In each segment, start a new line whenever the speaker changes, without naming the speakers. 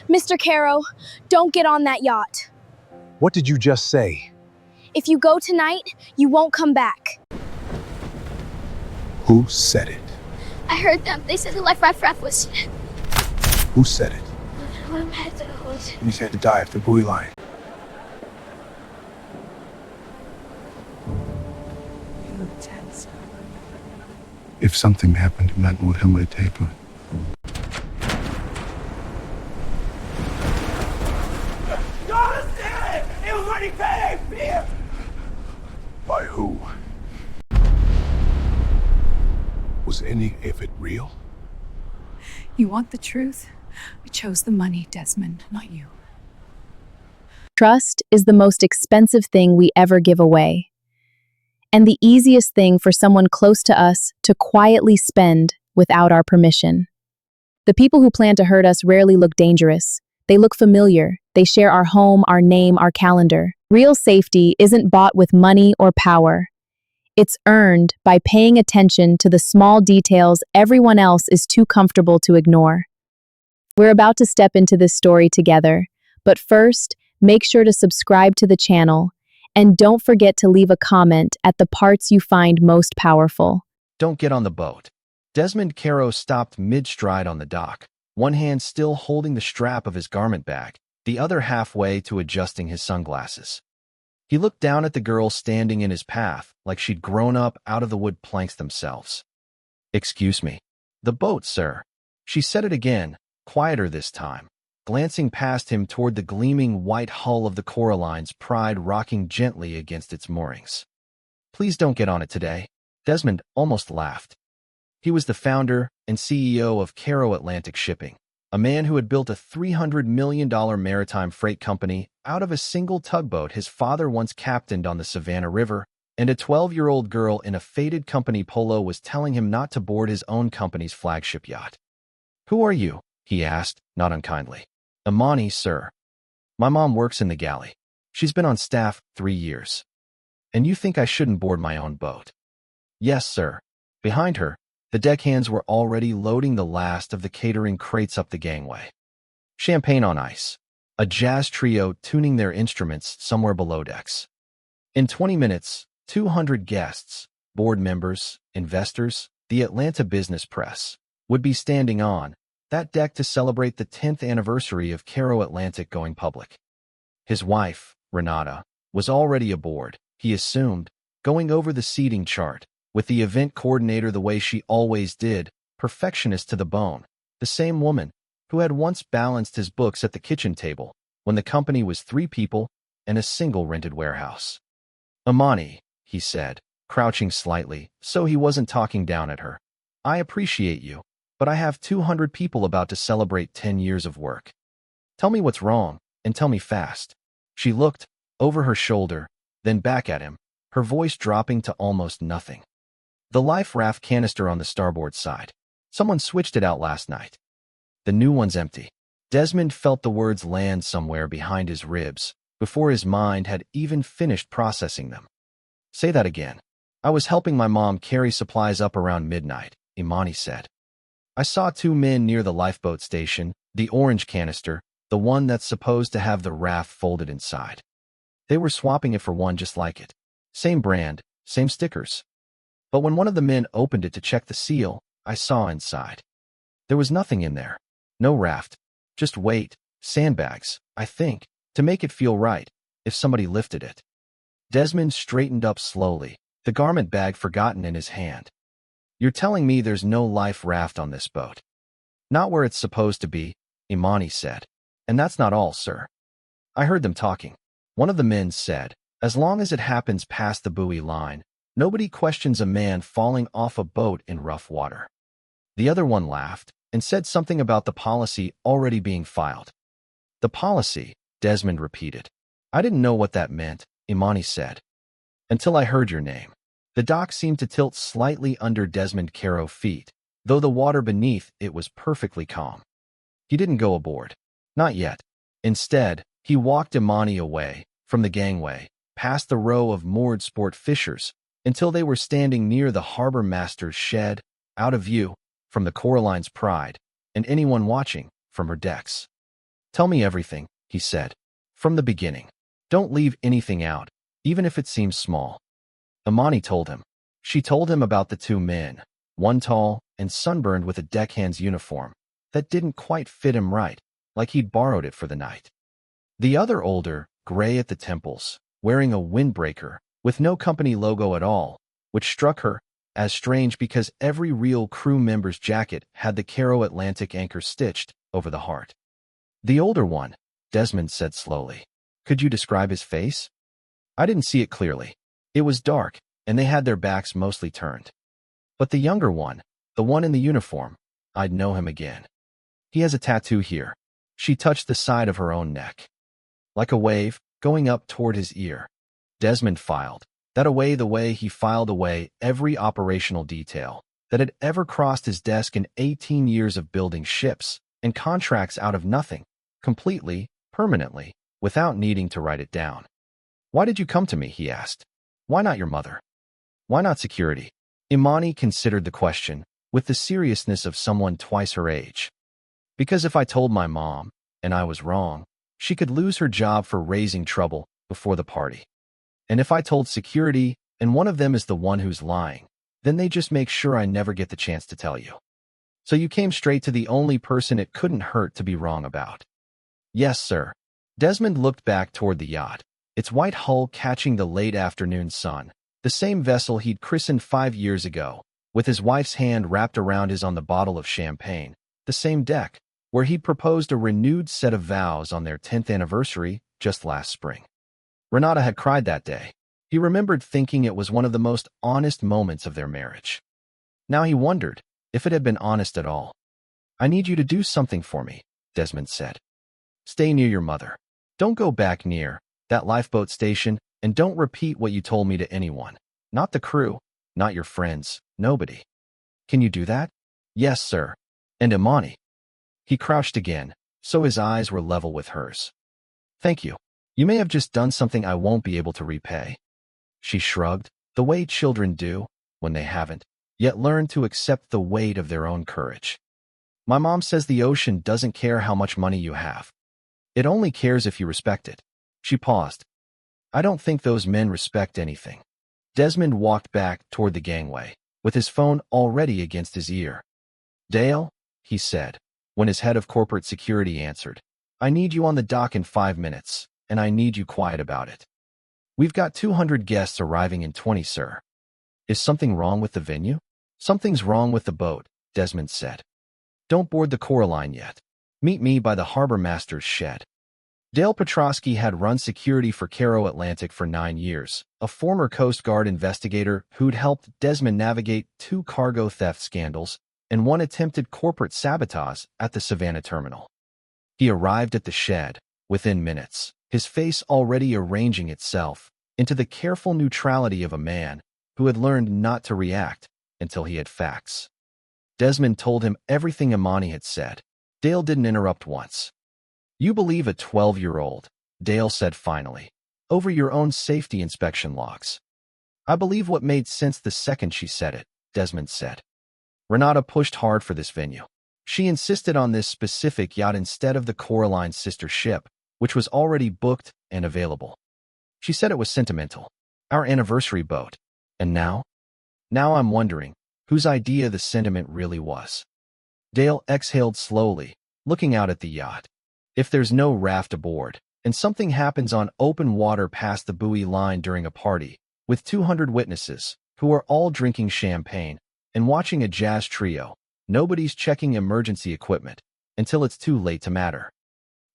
Mr. Caro, don't get on that yacht.
What did you just say?
If you go tonight, you won't come back.
Who said it?
I heard them. They said the life raft was...
Who said it?
You
You said to die if the buoy line.
look tense.
If something happened to Matt would him taper. By who? Was any of it real?
You want the truth? I chose the money, Desmond, not you.
Trust is the most expensive thing we ever give away, and the easiest thing for someone close to us to quietly spend without our permission. The people who plan to hurt us rarely look dangerous. They look familiar. They share our home, our name, our calendar. Real safety isn't bought with money or power. It's earned by paying attention to the small details everyone else is too comfortable to ignore. We're about to step into this story together, but first, make sure to subscribe to the channel and don't forget to leave a comment at the parts you find most powerful.
Don't get on the boat. Desmond Caro stopped mid-stride on the dock, one hand still holding the strap of his garment bag, the other halfway to adjusting his sunglasses. He looked down at the girl standing in his path like she'd grown up out of the wood planks themselves. "Excuse me. The boat, sir." She said it again, quieter this time, glancing past him toward the gleaming white hull of the Coraline's Pride rocking gently against its moorings. "Please don't get on it today." Desmond almost laughed. He was the founder and CEO of Caro Atlantic Shipping, a man who had built a $300 million maritime freight company out of a single tugboat his father once captained on the Savannah River, and a 12-year-old girl in a faded company polo was telling him not to board his own company's flagship yacht. "Who are you?" he asked, not unkindly. "Imani, sir. My mom works in the galley. She's been on staff 3 years. And you think I shouldn't board my own boat?" "Yes, sir." Behind her, the deckhands were already loading the last of the catering crates up the gangway. Champagne on ice, a jazz trio tuning their instruments somewhere below decks. In 20 minutes, 200 guests, board members, investors, the Atlanta business press, would be standing on that deck to celebrate the 10th anniversary of Caro Atlantic going public. His wife, Renata, was already aboard, he assumed, going over the seating chart, with the event coordinator the way she always did, perfectionist to the bone, the same woman who had once balanced his books at the kitchen table when the company was 3 people and a single rented warehouse. "Imani," he said, crouching slightly, so he wasn't talking down at her. "I appreciate you, but I have 200 people about to celebrate 10 years of work. Tell me what's wrong, and tell me fast." She looked over her shoulder, then back at him, her voice dropping to almost nothing. "The life raft canister on the starboard side. Someone switched it out last night. The new one's empty." Desmond felt the words land somewhere behind his ribs before his mind had even finished processing them. "Say that again." "I was helping my mom carry supplies up around midnight," Imani said. "I saw 2 men near the lifeboat station, the orange canister, the one that's supposed to have the raft folded inside. They were swapping it for one just like it. Same brand, same stickers. But when one of the men opened it to check the seal, I saw inside. There was nothing in there. No raft. Just weight, sandbags, I think, to make it feel right, if somebody lifted it." Desmond straightened up slowly, the garment bag forgotten in his hand. "You're telling me there's no life raft on this boat?" "Not where it's supposed to be," Imani said. "And that's not all, sir. I heard them talking." One of the men said, "As long as it happens past the buoy line, nobody questions a man falling off a boat in rough water." The other one laughed and said something about the policy already being filed. "The policy," Desmond repeated. "I didn't know what that meant," Imani said, "until I heard your name." The dock seemed to tilt slightly under Desmond Caro's feet, though the water beneath it was perfectly calm. He didn't go aboard. Not yet. Instead, he walked Imani away from the gangway, past the row of moored sport fishers, until they were standing near the harbor master's shed, out of view from the Coraline's Pride and anyone watching from her decks. Tell me everything, he said. From the beginning. Don't leave anything out, even if it seems small. Imani told him. She told him about the two men, one tall and sunburned with a deckhand's uniform that didn't quite fit him right, like he'd borrowed it for the night. The other older, gray at the temples, wearing a windbreaker with no company logo at all, which struck her as strange because every real crew member's jacket had the Caro Atlantic anchor stitched over the heart. The older one, Desmond said slowly. Could you describe his face? I didn't see it clearly. It was dark, and they had their backs mostly turned. But the younger one, the one in the uniform, I'd know him again. He has a tattoo here. She touched the side of her own neck. Like a wave, going up toward his ear. Desmond filed that away the way he filed away every operational detail that had ever crossed his desk in 18 years of building ships and contracts out of nothing, completely, permanently, without needing to write it down. Why did you come to me, he asked. Why not your mother? Why not security? Imani considered the question with the seriousness of someone twice her age. Because if I told my mom, and I was wrong, she could lose her job for raising trouble before the party. And if I told security, and one of them is the one who's lying, then they just make sure I never get the chance to tell you. So you came straight to the only person it couldn't hurt to be wrong about. Yes, sir. Desmond looked back toward the yacht, its white hull catching the late afternoon sun, the same vessel he'd christened 5 years ago, with his wife's hand wrapped around his on the bottle of champagne, the same deck, where he'd proposed a renewed set of vows on their 10th anniversary just last spring. Renata had cried that day. He remembered thinking it was one of the most honest moments of their marriage. Now he wondered if it had been honest at all. I need you to do something for me, Desmond said. Stay near your mother. Don't go back near that lifeboat station, and don't repeat what you told me to anyone. Not the crew, not your friends, nobody. Can you do that? Yes, sir. And Imani. He crouched again, so his eyes were level with hers. Thank you. You may have just done something I won't be able to repay. She shrugged, the way children do when they haven't yet learned to accept the weight of their own courage. My mom says the ocean doesn't care how much money you have. It only cares if you respect it. She paused. I don't think those men respect anything. Desmond walked back toward the gangway, with his phone already against his ear. Dale, he said, when his head of corporate security answered, I need you on the dock in 5 minutes, and I need you quiet about it. We've got 200 guests arriving in 20, sir. Is something wrong with the venue? Something's wrong with the boat, Desmond said. Don't board the Coraline yet. Meet me by the harbor master's shed. Dale Petrosky had run security for Caro Atlantic for 9 years, a former Coast Guard investigator who'd helped Desmond navigate 2 cargo theft scandals and 1 attempted corporate sabotage at the Savannah terminal. He arrived at the shed within minutes, his face already arranging itself into the careful neutrality of a man who had learned not to react until he had facts. Desmond told him everything Imani had said. Dale didn't interrupt once. You believe a 12-year-old, Dale said finally, over your own safety inspection logs. I believe what made sense the second she said it, Desmond said. Renata pushed hard for this venue. She insisted on this specific yacht instead of the Coraline's sister ship, which was already booked and available. She said it was sentimental, our anniversary boat. And now? Now I'm wondering whose idea the sentiment really was. Dale exhaled slowly, looking out at the yacht. If there's no raft aboard, and something happens on open water past the buoy line during a party, with 200 witnesses, who are all drinking champagne and watching a jazz trio, nobody's checking emergency equipment until it's too late to matter.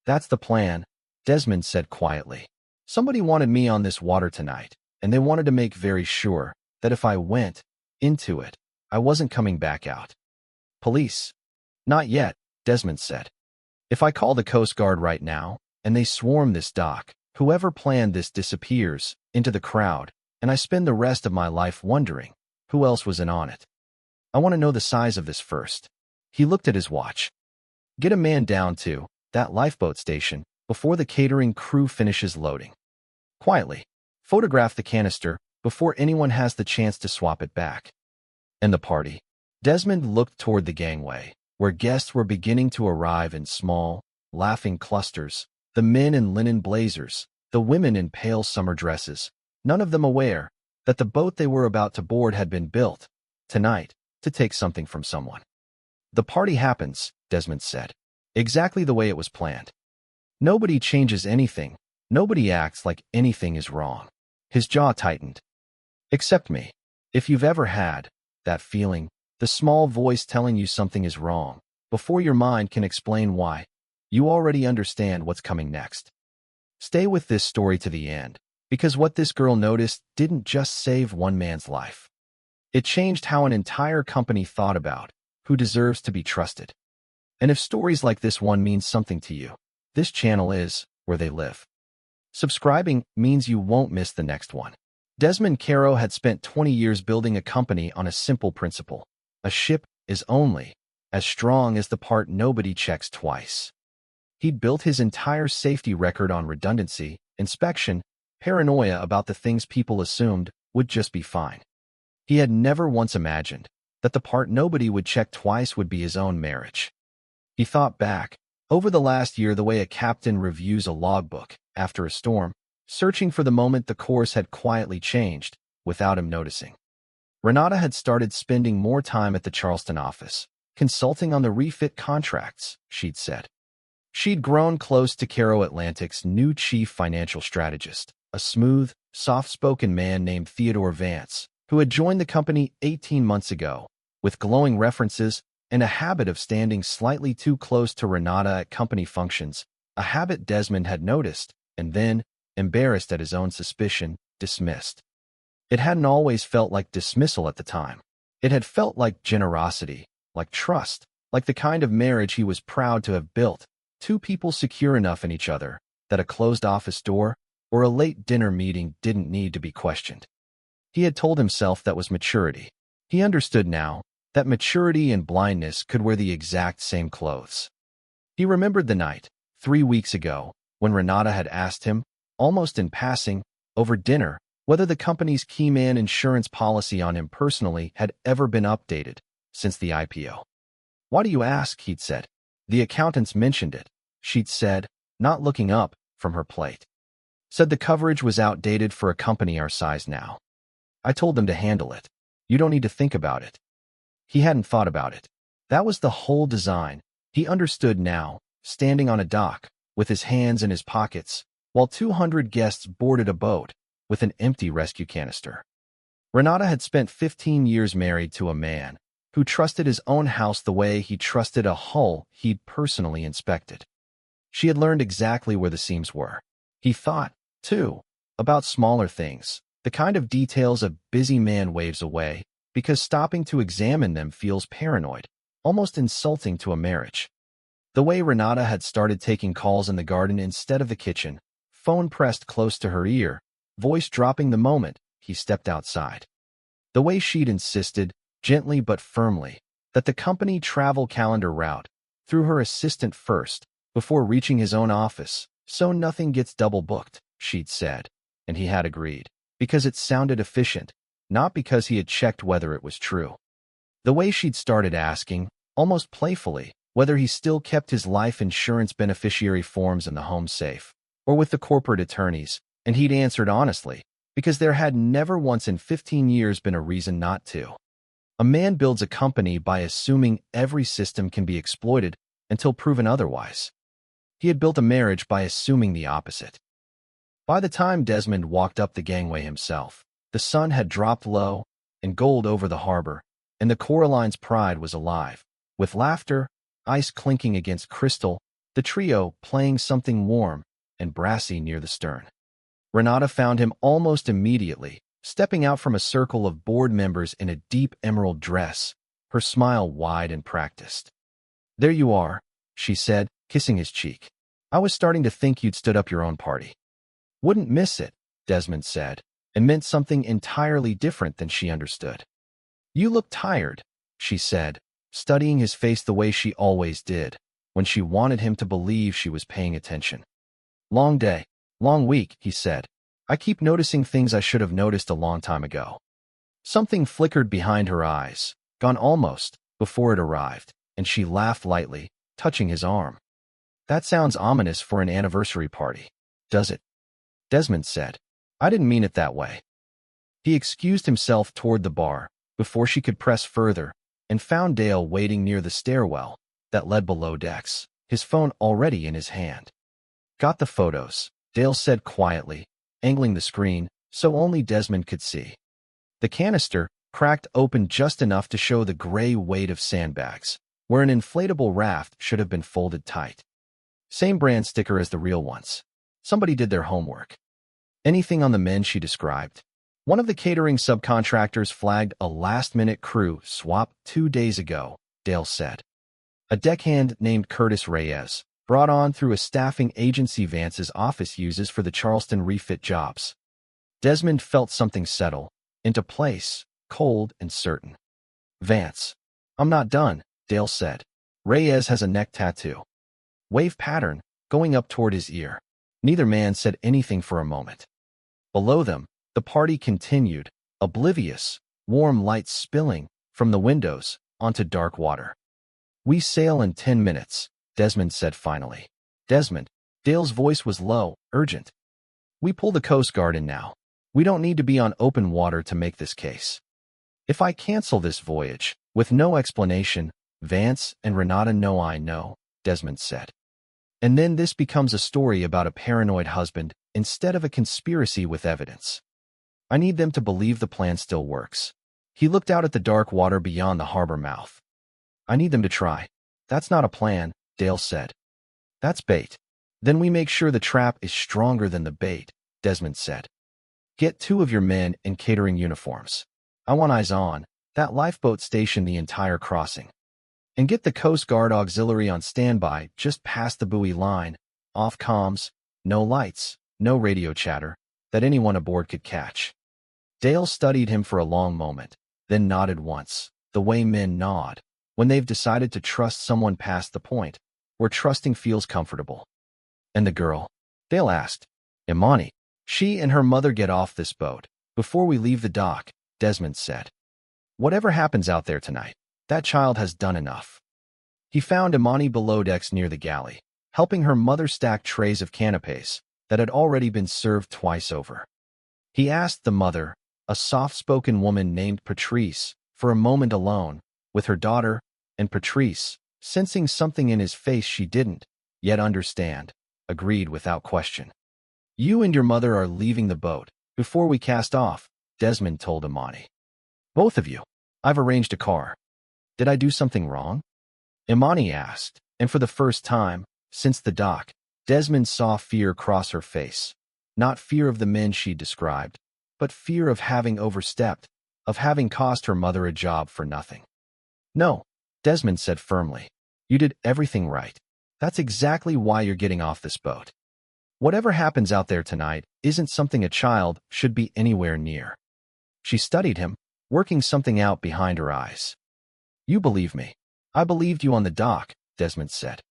That's the plan, Desmond said quietly. Somebody wanted me on this water tonight, and they wanted to make very sure that if I went into it, I wasn't coming back out. Police? Not yet, Desmond said. If I call the Coast Guard right now, and they swarm this dock, whoever planned this disappears into the crowd, and I spend the rest of my life wondering who else was in on it. I want to know the size of this first. He looked at his watch. Get a man down to that lifeboat station before the catering crew finishes loading. Quietly, photograph the canister before anyone has the chance to swap it back. And the party? Desmond looked toward the gangway, where guests were beginning to arrive in small, laughing clusters, the men in linen blazers, the women in pale summer dresses, none of them aware that the boat they were about to board had been built, tonight, to take something from someone. The party happens, Desmond said, exactly the way it was planned. Nobody changes anything, nobody acts like anything is wrong. His jaw tightened. Except me. If you've ever had that feeling, the small voice telling you something is wrong, before your mind can explain why, you already understand what's coming next. Stay with this story to the end, because what this girl noticed didn't just save one man's life. It changed how an entire company thought about who deserves to be trusted. And if stories like this one mean something to you, this channel is where they live. Subscribing means you won't miss the next one. Desmond Caro had spent 20 years building a company on a simple principle. A ship is only as strong as the part nobody checks twice. He'd built his entire safety record on redundancy, inspection, paranoia about the things people assumed would just be fine. He had never once imagined that the part nobody would check twice would be his own marriage. He thought back over the last year the way a captain reviews a logbook after a storm, searching for the moment the course had quietly changed without him noticing. Renata had started spending more time at the Charleston office, consulting on the refit contracts, she'd said. She'd grown close to Caro Atlantic's new chief financial strategist, a smooth, soft-spoken man named Theodore Vance, who had joined the company 18 months ago, with glowing references and a habit of standing slightly too close to Renata at company functions, a habit Desmond had noticed, and then, embarrassed at his own suspicion, dismissed. It hadn't always felt like dismissal at the time. It had felt like generosity, like trust, like the kind of marriage he was proud to have built, two people secure enough in each other that a closed office door or a late dinner meeting didn't need to be questioned. He had told himself that was maturity. He understood now that maturity and blindness could wear the exact same clothes. He remembered the night, 3 weeks ago, when Renata had asked him, almost in passing, over dinner, whether the company's key man insurance policy on him personally had ever been updated since the IPO. "Why do you ask?" he'd said. "The accountants mentioned it," she'd said, not looking up from her plate. "Said the coverage was outdated for a company our size now. I told them to handle it. You don't need to think about it." He hadn't thought about it. That was the whole design. He understood now, standing on a dock, with his hands in his pockets, while 200 guests boarded a boat with an empty rescue canister. Renata had spent 15 years married to a man who trusted his own house the way he trusted a hull he'd personally inspected. She had learned exactly where the seams were. He thought, too, about smaller things, the kind of details a busy man waves away, because stopping to examine them feels paranoid, almost insulting to a marriage. The way Renata had started taking calls in the garden instead of the kitchen, phone pressed close to her ear, voice dropping the moment he stepped outside. The way she'd insisted, gently but firmly, that the company travel calendar route through her assistant first, before reaching his own office, so nothing gets double-booked, she'd said, and he had agreed, because it sounded efficient, not because he had checked whether it was true. The way she'd started asking, almost playfully, whether he still kept his life insurance beneficiary forms in the home safe, or with the corporate attorneys, and he'd answered honestly, because there had never once in 15 years been a reason not to. A man builds a company by assuming every system can be exploited until proven otherwise. He had built a marriage by assuming the opposite. By the time Desmond walked up the gangway himself, the sun had dropped low and gold over the harbor, and the Coraline's pride was alive, with laughter, ice clinking against crystal, the trio playing something warm and brassy near the stern. Renata found him almost immediately, stepping out from a circle of board members in a deep emerald dress, her smile wide and practiced. "There you are," she said, kissing his cheek. "I was starting to think you'd stood up your own party." "Wouldn't miss it," Desmond said, and meant something entirely different than she understood. "You look tired," she said, studying his face the way she always did, when she wanted him to believe she was paying attention. "Long day, long week," he said. "I keep noticing things I should have noticed a long time ago." Something flickered behind her eyes, gone almost before it arrived, and she laughed lightly, touching his arm. That sounds ominous for an anniversary party, does it? Desmond said. I didn't mean it that way. He excused himself toward the bar before she could press further and found Dale waiting near the stairwell that led below decks, his phone already in his hand. Got the photos, Dale said quietly, angling the screen so only Desmond could see. The canister cracked open just enough to show the gray weight of sandbags, where an inflatable raft should have been folded tight. Same brand sticker as the real ones. Somebody did their homework. Anything on the men she described? One of the catering subcontractors flagged a last-minute crew swap 2 days ago, Dale said. A deckhand named Curtis Reyes, brought on through a staffing agency Vance's office uses for the Charleston refit jobs. Desmond felt something settle into place, cold and certain. Vance. I'm not done, Dale said. Reyes has a neck tattoo. Wave pattern, going up toward his ear. Neither man said anything for a moment. Below them, the party continued, oblivious, warm light spilling from the windows onto dark water. We sail in 10 minutes, Desmond said finally. Desmond, Dale's voice was low, urgent. We pull the Coast Guard in now. We don't need to be on open water to make this case. If I cancel this voyage, with no explanation, Vance and Renata know I know, Desmond said. And then this becomes a story about a paranoid husband instead of a conspiracy with evidence. I need them to believe the plan still works. He looked out at the dark water beyond the harbor mouth. I need them to try. That's not a plan, Dale said. That's bait. Then we make sure the trap is stronger than the bait, Desmond said. Get 2 of your men in catering uniforms. I want eyes on that lifeboat station the entire crossing. And get the Coast Guard auxiliary on standby just past the buoy line, off comms, no lights, no radio chatter, that anyone aboard could catch. Dale studied him for a long moment, then nodded once, the way men nod when they've decided to trust someone past the point where trusting feels comfortable. And the girl? Dale asked. Imani. She and her mother get off this boat before we leave the dock, Desmond said. Whatever happens out there tonight, that child has done enough. He found Imani below decks near the galley, helping her mother stack trays of canapes that had already been served twice over. He asked the mother, a soft-spoken woman named Patrice, for a moment alone with her daughter, and Patrice, sensing something in his face she didn't yet understand, agreed without question. You and your mother are leaving the boat before we cast off, Desmond told Imani. Both of you. I've arranged a car. Did I do something wrong? Imani asked, and for the first time since the dock, Desmond saw fear cross her face. Not fear of the men she described, but fear of having overstepped, of having cost her mother a job for nothing. No, Desmond said firmly. You did everything right. That's exactly why you're getting off this boat. Whatever happens out there tonight isn't something a child should be anywhere near. She studied him, working something out behind her eyes. You believe me. I believed you on the dock, Desmond said.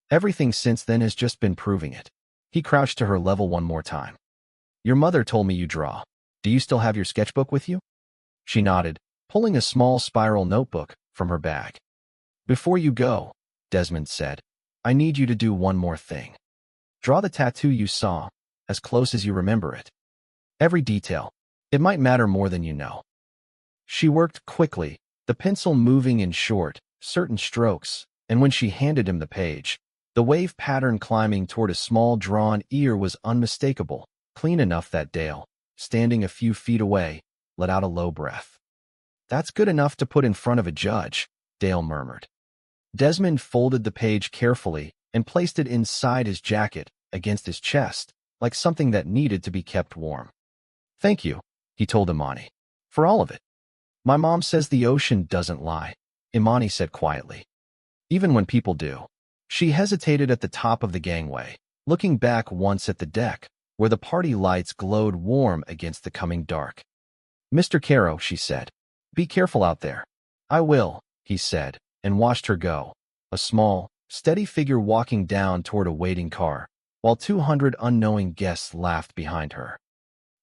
Everything since then has just been proving it. He crouched to her level one more time. Your mother told me you draw. Do you still have your sketchbook with you? She nodded, pulling a small spiral notebook from her bag. Before you go, Desmond said, I need you to do one more thing. Draw the tattoo you saw, as close as you remember it. Every detail. It might matter more than you know. She worked quickly, the pencil moving in short, certain strokes, and when she handed him the page, the wave pattern climbing toward a small drawn ear was unmistakable, clean enough that Dale, standing a few feet away, let out a low breath. That's good enough to put in front of a judge, Dale murmured. Desmond folded the page carefully and placed it inside his jacket, against his chest, like something that needed to be kept warm. Thank you, he told Imani, for all of it. My mom says the ocean doesn't lie, Imani said quietly. Even when people do. She hesitated at the top of the gangway, looking back once at the deck, where the party lights glowed warm against the coming dark. Mr. Caro, she said, be careful out there. I will, he said, and watched her go, a small, steady figure walking down toward a waiting car, while 200 unknowing guests laughed behind her.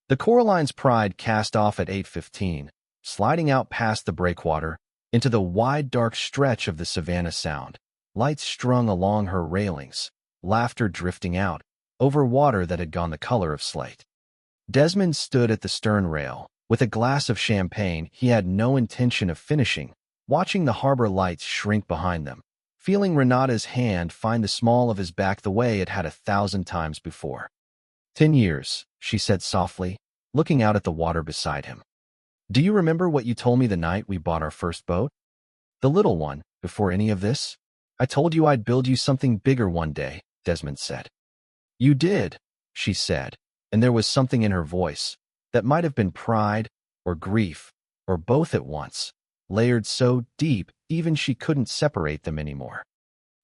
The Coraline's Pride cast off at 8:15, sliding out past the breakwater, into the wide dark stretch of the Savannah Sound, lights strung along her railings, laughter drifting out, over water that had gone the color of slate. Desmond stood at the stern rail, with a glass of champagne he had no intention of finishing, watching the harbor lights shrink behind them, feeling Renata's hand find the small of his back the way it had 1,000 times before. 10 years, she said softly, looking out at the water beside him. Do you remember what you told me the night we bought our first boat? The little one, before any of this? I told you I'd build you something bigger one day, Desmond said. You did, she said, and there was something in her voice that might have been pride or grief or both at once, layered so deep even she couldn't separate them anymore.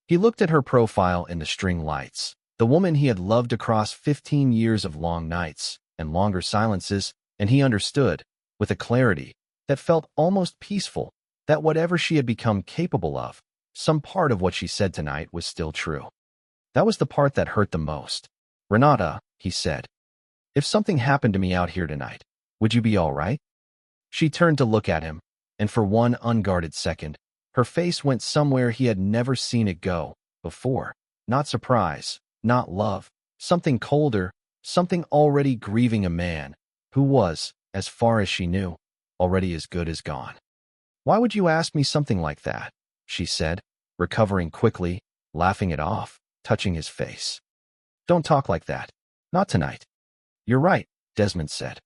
He looked at her profile in the string lights, the woman he had loved across 15 years of long nights and longer silences, and he understood, with a clarity that felt almost peaceful, that whatever she had become capable of, some part of what she said tonight was still true. That was the part that hurt the most. Renata, he said, if something happened to me out here tonight, would you be all right? She turned to look at him, and for one unguarded second, her face went somewhere he had never seen it go before. Not surprise, not love, something colder, something already grieving a man who was, as far as she knew, already as good as gone. Why would you ask me something like that? She said, recovering quickly, laughing it off, touching his face. Don't talk like that. Not tonight. You're right, Desmond said.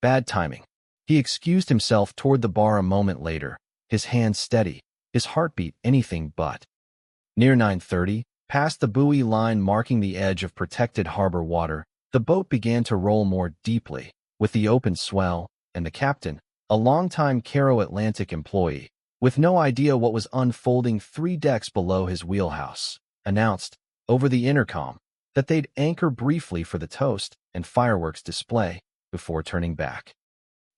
Bad timing. He excused himself toward the bar a moment later, his hands steady, his heartbeat anything but. Near 9:30, past the buoy line marking the edge of protected harbor water, the boat began to roll more deeply, with the open swell, and the captain, a longtime Caro Atlantic employee, with no idea what was unfolding 3 decks below his wheelhouse, announced, over the intercom, that they'd anchor briefly for the toast and fireworks display before turning back.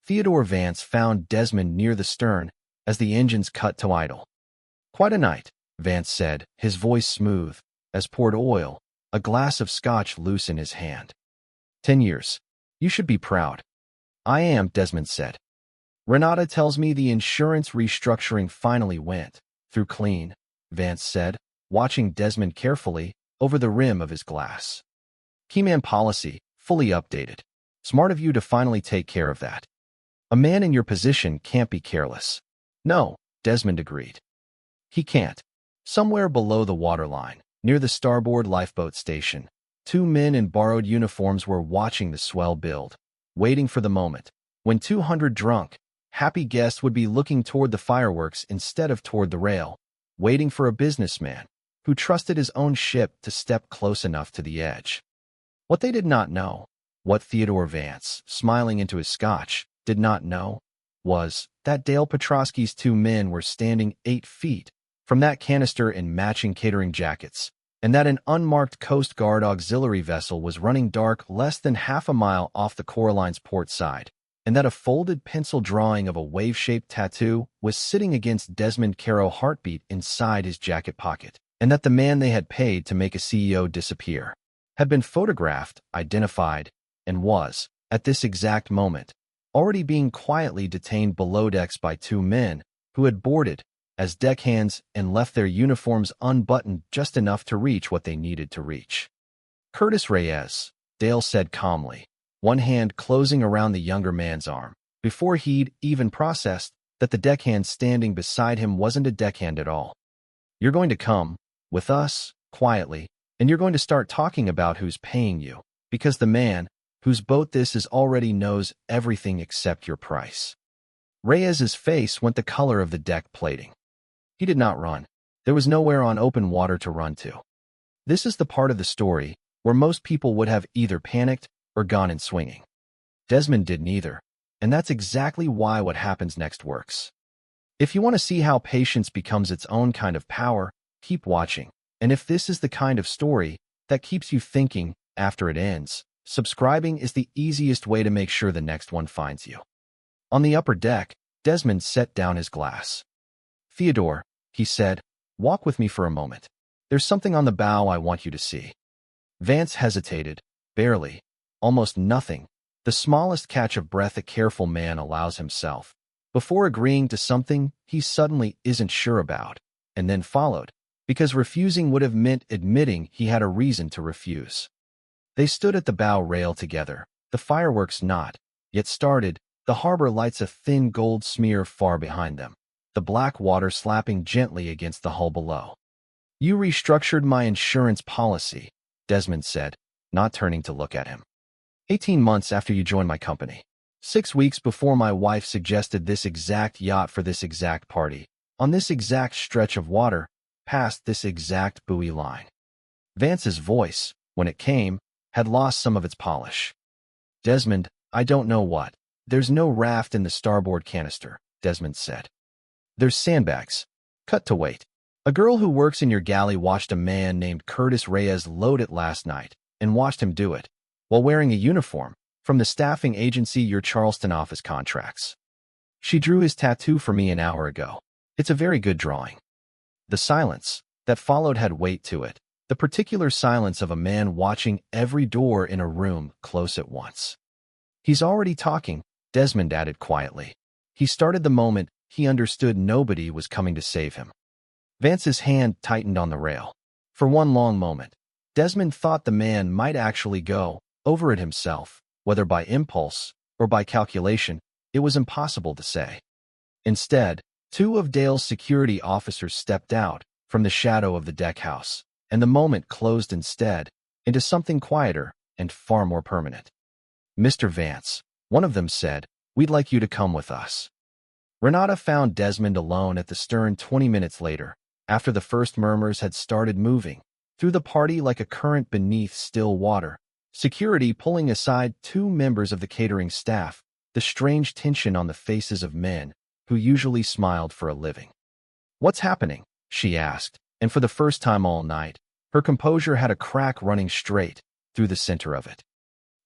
Theodore Vance found Desmond near the stern as the engines cut to idle. Quite a night, Vance said, his voice smooth, as poured oil, a glass of scotch loose in his hand. 10 years. You should be proud. I am, Desmond said. Renata tells me the insurance restructuring finally went through clean, Vance said, watching Desmond carefully over the rim of his glass. Keyman policy, fully updated. Smart of you to finally take care of that. A man in your position can't be careless. No, Desmond agreed. He can't. Somewhere below the waterline, near the starboard lifeboat station, 2 men in borrowed uniforms were watching the swell build, waiting for the moment when 200 drunk, happy guests would be looking toward the fireworks instead of toward the rail, waiting for a businessman who trusted his own ship to step close enough to the edge. What they did not know, what Theodore Vance, smiling into his scotch, did not know, was that Dale Petrosky's 2 men were standing 8 feet from that canister in matching catering jackets, and that an unmarked Coast Guard auxiliary vessel was running dark less than half a mile off the Coraline's port side, and that a folded pencil drawing of a wave-shaped tattoo was sitting against Desmond Caro heartbeat inside his jacket pocket, and that the man they had paid to make a CEO disappear had been photographed, identified, and was, at this exact moment, already being quietly detained below decks by 2 men who had boarded as deckhands and left their uniforms unbuttoned just enough to reach what they needed to reach. Curtis Reyes, Dale said calmly, one hand closing around the younger man's arm, before he'd even processed that the deckhand standing beside him wasn't a deckhand at all. You're going to come, with us, quietly, and you're going to start talking about who's paying you, because the man whose boat this is already knows everything except your price. Reyes's face went the color of the deck plating. He did not run. There was nowhere on open water to run to. This is the part of the story where most people would have either panicked or gone in swinging. Desmond did neither, and that's exactly why what happens next works. If you want to see how patience becomes its own kind of power, keep watching, and if this is the kind of story that keeps you thinking after it ends, subscribing is the easiest way to make sure the next one finds you. On the upper deck, Desmond set down his glass. Theodore, he said, walk with me for a moment. There's something on the bow I want you to see. Vance hesitated, barely, almost nothing, the smallest catch of breath a careful man allows himself, before agreeing to something he suddenly isn't sure about, and then followed, because refusing would have meant admitting he had a reason to refuse. They stood at the bow rail together, the fireworks not yet started, the harbor lights a thin gold smear far behind them, the black water slapping gently against the hull below. "You restructured my insurance policy," Desmond said, not turning to look at him. 18 months after you joined my company. 6 weeks before my wife suggested this exact yacht for this exact party, on this exact stretch of water, past this exact buoy line. Vance's voice, when it came, had lost some of its polish. "Desmond, I don't know what. There's no raft in the starboard canister," Desmond said. "There's sandbags. Cut to wait. A girl who works in your galley watched a man named Curtis Reyes load it last night, and watched him do it, while wearing a uniform, from the staffing agency your Charleston office contracts. She drew his tattoo for me an hour ago. It's a very good drawing." The silence that followed had weight to it, the particular silence of a man watching every door in a room close at once. "He's already talking," Desmond added quietly. He started the moment he understood nobody was coming to save him. Vance's hand tightened on the rail. For one long moment, Desmond thought the man might actually go over it himself, whether by impulse or by calculation, it was impossible to say. Instead, 2 of Dale's security officers stepped out from the shadow of the deck house, and the moment closed instead into something quieter and far more permanent. "Mr. Vance," one of them said, "we'd like you to come with us." Renata found Desmond alone at the stern 20 minutes later, after the first murmurs had started moving through the party like a current beneath still water, security pulling aside 2 members of the catering staff, the strange tension on the faces of men who usually smiled for a living. "What's happening?" she asked, and for the first time all night, her composure had a crack running straight through the center of it.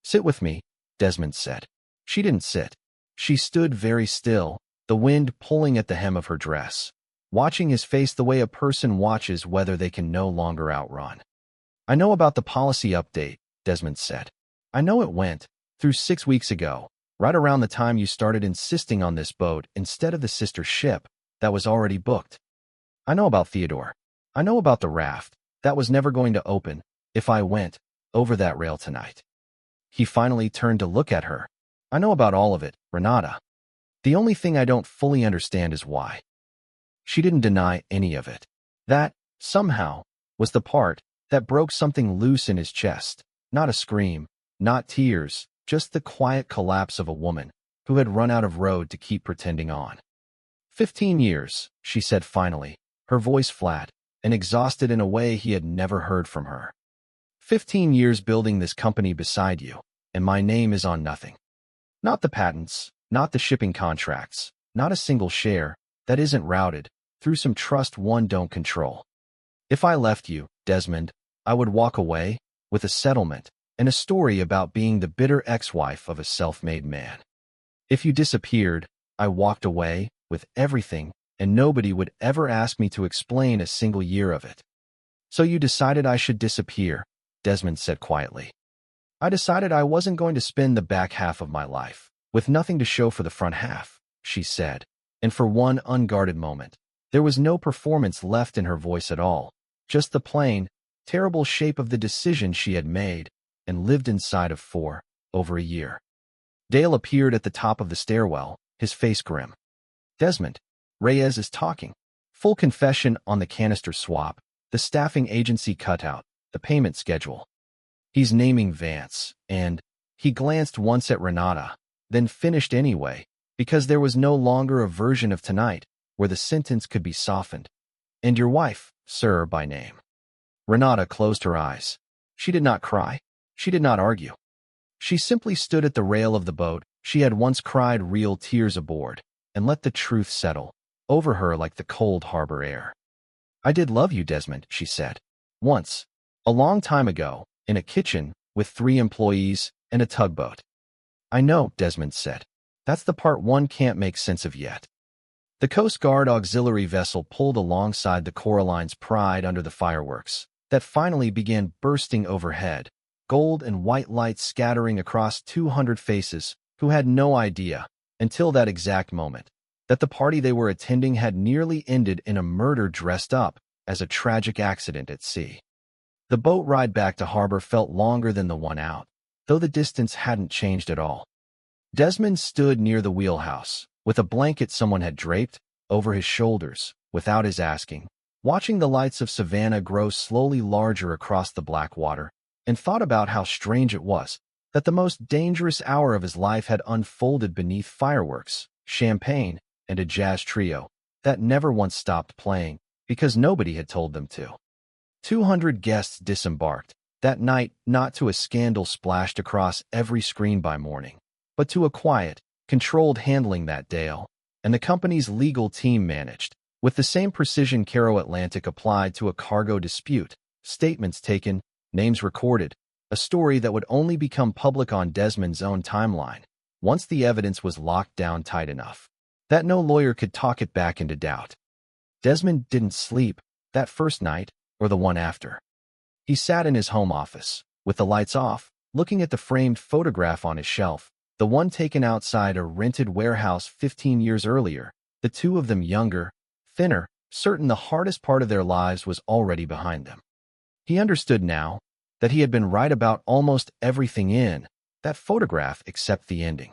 "Sit with me," Desmond said. She didn't sit. She stood very still, the wind pulling at the hem of her dress, watching his face the way a person watches whether they can no longer outrun. "I know about the policy update," Desmond said. "I know it went through 6 weeks ago, right around the time you started insisting on this boat instead of the sister ship that was already booked. I know about Theodore. I know about the raft that was never going to open if I went over that rail tonight." He finally turned to look at her. "I know about all of it, Renata. The only thing I don't fully understand is why." She didn't deny any of it. That, somehow, was the part that broke something loose in his chest. Not a scream, not tears, just the quiet collapse of a woman who had run out of road to keep pretending on. 15 years, she said finally, her voice flat and exhausted in a way he had never heard from her. 15 years building this company beside you, and my name is on nothing. Not the patents, not the shipping contracts, not a single share that isn't routed through some trust one don't control. If I left you, Desmond, I would walk away with a settlement and a story about being the bitter ex-wife of a self-made man. If you disappeared, I walked away with everything, and nobody would ever ask me to explain a single year of it. So you decided I should disappear, Desmond said quietly. I decided I wasn't going to spend the back half of my life with nothing to show for the front half, she said, and for one unguarded moment, there was no performance left in her voice at all, just the plain, terrible shape of the decision she had made and lived inside of for over a year. Dale appeared at the top of the stairwell, his face grim. Desmond, Reyes is talking. Full confession on the canister swap, the staffing agency cutout, the payment schedule. He's naming Vance, and he glanced once at Renata, then finished anyway, because there was no longer a version of tonight where the sentence could be softened. And your wife, sir, by name. Renata closed her eyes. She did not cry. She did not argue. She simply stood at the rail of the boat she had once cried real tears aboard, and let the truth settle over her like the cold harbor air. I did love you, Desmond, she said. Once, a long time ago, in a kitchen with 3 employees and a tugboat. I know, Desmond said. That's the part one can't make sense of yet. The Coast Guard auxiliary vessel pulled alongside the Coraline's Pride under the fireworks that finally began bursting overhead, gold and white lights scattering across 200 faces who had no idea, until that exact moment, that the party they were attending had nearly ended in a murder dressed up as a tragic accident at sea. The boat ride back to harbor felt longer than the one out, though the distance hadn't changed at all. Desmond stood near the wheelhouse, with a blanket someone had draped over his shoulders, without his asking, watching the lights of Savannah grow slowly larger across the black water, and thought about how strange it was that the most dangerous hour of his life had unfolded beneath fireworks, champagne, and a jazz trio that never once stopped playing because nobody had told them to. 200 guests disembarked that night, not to a scandal splashed across every screen by morning, but to a quiet, controlled handling that Dale and the company's legal team managed, with the same precision Caro Atlantic applied to a cargo dispute, statements taken, names recorded, a story that would only become public on Desmond's own timeline, once the evidence was locked down tight enough that no lawyer could talk it back into doubt. Desmond didn't sleep that first night or the one after. He sat in his home office, with the lights off, looking at the framed photograph on his shelf, the one taken outside a rented warehouse 15 years earlier, the two of them younger, thinner, certain the hardest part of their lives was already behind them. He understood now that he had been right about almost everything in that photograph except the ending.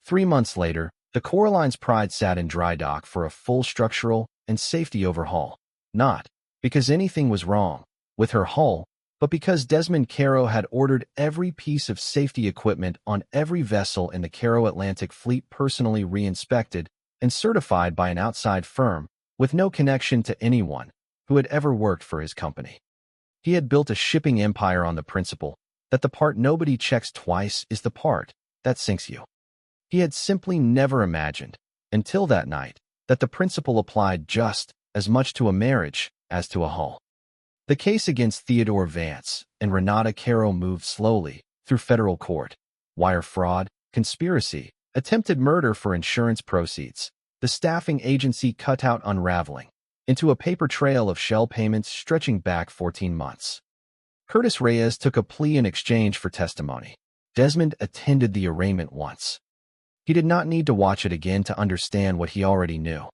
3 months later, the Coraline's Pride sat in dry dock for a full structural and safety overhaul, not because anything was wrong with her hull, but because Desmond Caro had ordered every piece of safety equipment on every vessel in the Caro Atlantic fleet personally re-inspected and certified by an outside firm with no connection to anyone who had ever worked for his company. He had built a shipping empire on the principle that the part nobody checks twice is the part that sinks you. He had simply never imagined, until that night, that the principle applied just as much to a marriage as to a hull. The case against Theodore Vance and Renata Caro moved slowly through federal court. Wire fraud, conspiracy, attempted murder for insurance proceeds, the staffing agency cut out unraveling into a paper trail of shell payments stretching back 14 months. Curtis Reyes took a plea in exchange for testimony. Desmond attended the arraignment once. He did not need to watch it again to understand what he already knew.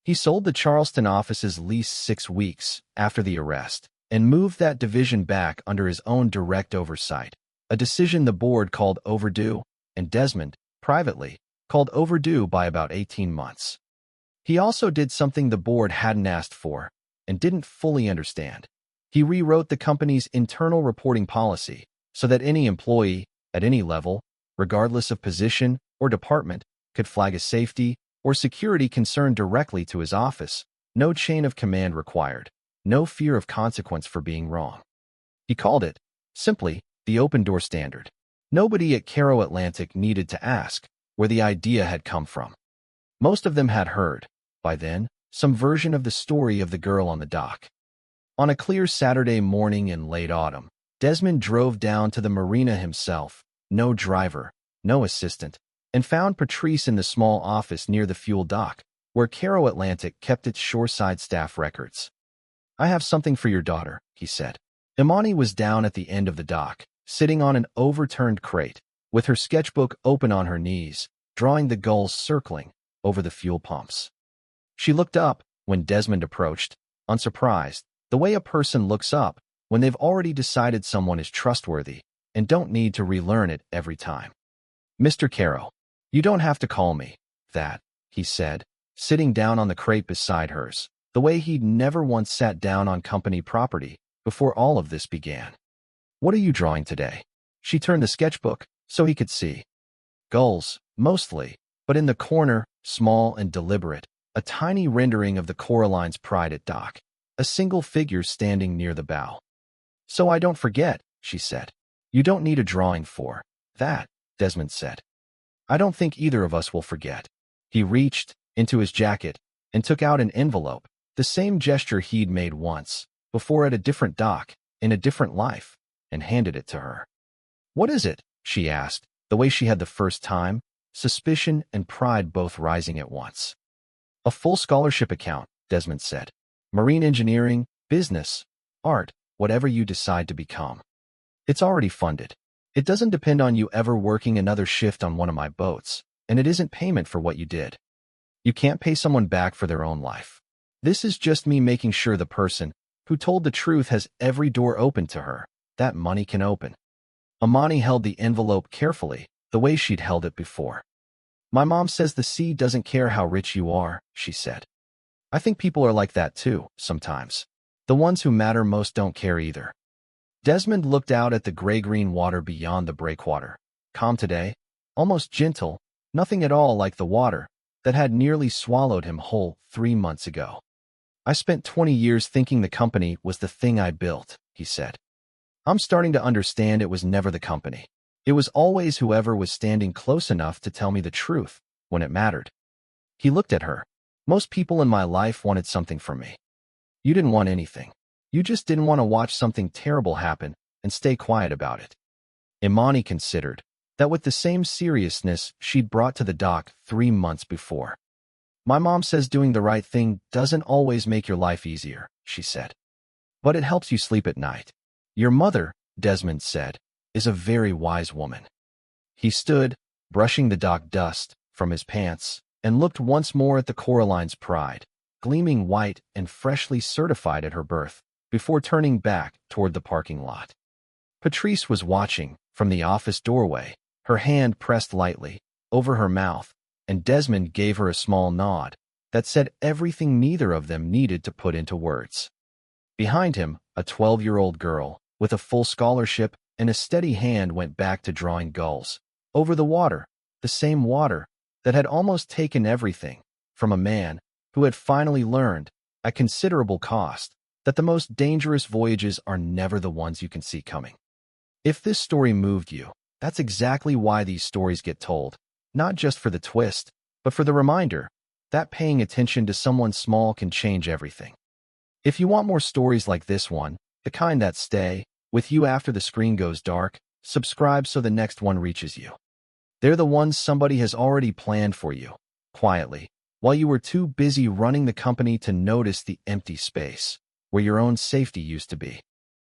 He sold the Charleston office's lease 6 weeks after the arrest and moved that division back under his own direct oversight, a decision the board called overdue, and Desmond, privately, called overdue by about 18 months. He also did something the board hadn't asked for and didn't fully understand. He rewrote the company's internal reporting policy so that any employee, at any level, regardless of position or department, could flag a safety or security concern directly to his office, no chain of command required, no fear of consequence for being wrong. He called it, simply, the open door standard. Nobody at Caro Atlantic needed to ask where the idea had come from. Most of them had heard, by then, some version of the story of the girl on the dock. On a clear Saturday morning in late autumn, Desmond drove down to the marina himself, no driver, no assistant, and found Patrice in the small office near the fuel dock, where Caro Atlantic kept its shoreside staff records. "I have something for your daughter," he said. Imani was down at the end of the dock, sitting on an overturned crate, with her sketchbook open on her knees, drawing the gulls circling over the fuel pumps. She looked up when Desmond approached, unsurprised, the way a person looks up when they've already decided someone is trustworthy and don't need to relearn it every time. "Mr. Caro, you don't have to call me that," he said, sitting down on the crate beside hers, the way he'd never once sat down on company property before all of this began. "What are you drawing today?" She turned the sketchbook so he could see. Gulls, mostly, but in the corner, small and deliberate, a tiny rendering of the Coraline's Pride at dock, a single figure standing near the bow. "So I don't forget," she said. "You don't need a drawing for that," Desmond said. "I don't think either of us will forget." He reached into his jacket and took out an envelope, the same gesture he'd made once, before at a different dock, in a different life, and handed it to her. "What is it?" she asked, the way she had the first time, suspicion and pride both rising at once. "A full scholarship account," Desmond said. "Marine engineering, business, art, whatever you decide to become. It's already funded. It doesn't depend on you ever working another shift on one of my boats, and it isn't payment for what you did. You can't pay someone back for their own life. This is just me making sure the person who told the truth has every door open to her that money can open. Amani held the envelope carefully, the way she'd held it before. My mom says the sea doesn't care how rich you are, she said. I think people are like that too, sometimes. The ones who matter most don't care either. Desmond looked out at the gray-green water beyond the breakwater. Calm today, almost gentle, nothing at all like the water that had nearly swallowed him whole 3 months ago. I spent 20 years thinking the company was the thing I built, he said. I'm starting to understand it was never the company. It was always whoever was standing close enough to tell me the truth when it mattered. He looked at her. Most people in my life wanted something from me. You didn't want anything. You just didn't want to watch something terrible happen and stay quiet about it. Imani considered that with the same seriousness she'd brought to the dock 3 months before. My mom says doing the right thing doesn't always make your life easier, she said. But it helps you sleep at night. Your mother, Desmond said, is a very wise woman. He stood, brushing the dock dust from his pants, and looked once more at the Coraline's Pride, gleaming white and freshly certified at her berth, before turning back toward the parking lot. Patrice was watching from the office doorway, her hand pressed lightly over her mouth, and Desmond gave her a small nod that said everything neither of them needed to put into words. Behind him, a 12-year-old girl with a full scholarship and a steady hand went back to drawing gulls over the water, the same water that had almost taken everything from a man who had finally learned, at considerable cost, that the most dangerous voyages are never the ones you can see coming. If this story moved you, that's exactly why these stories get told, not just for the twist, but for the reminder that paying attention to someone small can change everything. If you want more stories like this one, the kind that stay with you after the screen goes dark, subscribe so the next one reaches you. They're the ones somebody has already planned for you, quietly, while you were too busy running the company to notice the empty space where your own safety used to be.